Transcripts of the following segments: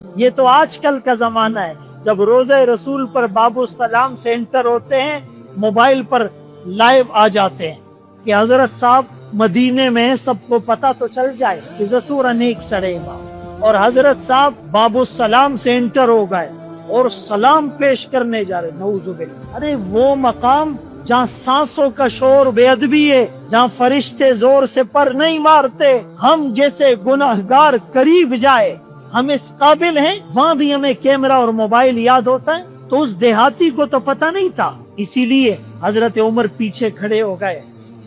یہ تو آج کل کا زمانہ ہے، جب روزہ رسول پر باب السلام سے انٹر ہوتے ہیں، موبائل پر لائیو آ جاتے ہیں کہ حضرت صاحب مدینے میں سب کو پتہ تو چل جائے کہ زسور انیک سڑے با، اور حضرت صاحب باب السلام سے انٹر ہو گئے اور سلام پیش کرنے جا رہے، نعوذ باللہ۔ ارے وہ مقام جہاں سانسوں کا شور بے ادبی ہے، جہاں فرشتے زور سے پر نہیں مارتے، ہم جیسے گناہگار قریب جائے ہم اس قابل ہیں، وہاں بھی ہمیں کیمرہ اور موبائل یاد ہوتا ہے۔ تو اس دیہاتی کو تو پتہ نہیں تھا، اسی لیے حضرت عمر پیچھے کھڑے ہو گئے،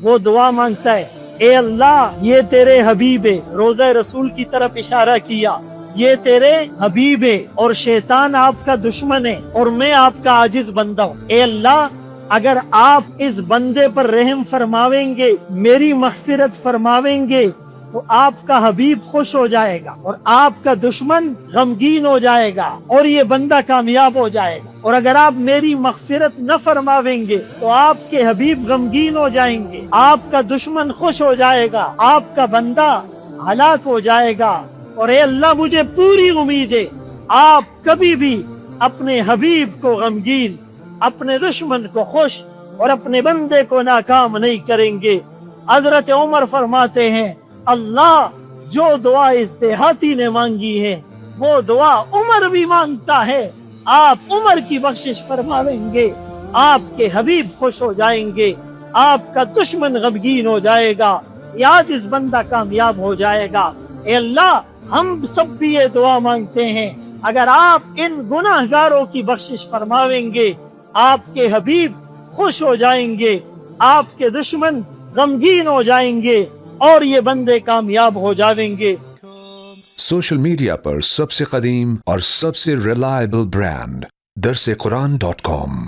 وہ دعا مانگتا ہے، اے اللہ یہ تیرے حبیب ہے، روزہ رسول کی طرف اشارہ کیا، یہ تیرے حبیب ہے اور شیطان آپ کا دشمن ہے اور میں آپ کا عاجز بندہ ہوں، اے اللہ اگر آپ اس بندے پر رحم فرماویں گے، میری مغفرت فرماویں گے، تو آپ کا حبیب خوش ہو جائے گا اور آپ کا دشمن غمگین ہو جائے گا اور یہ بندہ کامیاب ہو جائے گا، اور اگر آپ میری مغفرت نہ فرماویں گے تو آپ کے حبیب غمگین ہو جائیں گے، آپ کا دشمن خوش ہو جائے گا، آپ کا بندہ ہلاک ہو جائے گا، اور اے اللہ مجھے پوری امید ہے آپ کبھی بھی اپنے حبیب کو غمگین، اپنے دشمن کو خوش اور اپنے بندے کو ناکام نہیں کریں گے۔ حضرت عمر فرماتے ہیں، اللہ جو دعا اس دیہاتی نے مانگی ہے وہ دعا عمر بھی مانگتا ہے، آپ عمر کی بخشش فرمائیں گے، آپ کے حبیب خوش ہو جائیں گے، آپ کا دشمن غمگین ہو جائے گا، آج اس بندہ کامیاب ہو جائے گا۔ اے اللہ ہم سب بھی یہ دعا مانگتے ہیں، اگر آپ ان گناہگاروں کی بخشش فرمائیں گے، آپ کے حبیب خوش ہو جائیں گے، آپ کے دشمن غمگین ہو جائیں گے اور یہ بندے کامیاب ہو جائیں گے۔ سوشل میڈیا پر سب سے قدیم اور سب سے ریلائبل برانڈ درسقرآن.com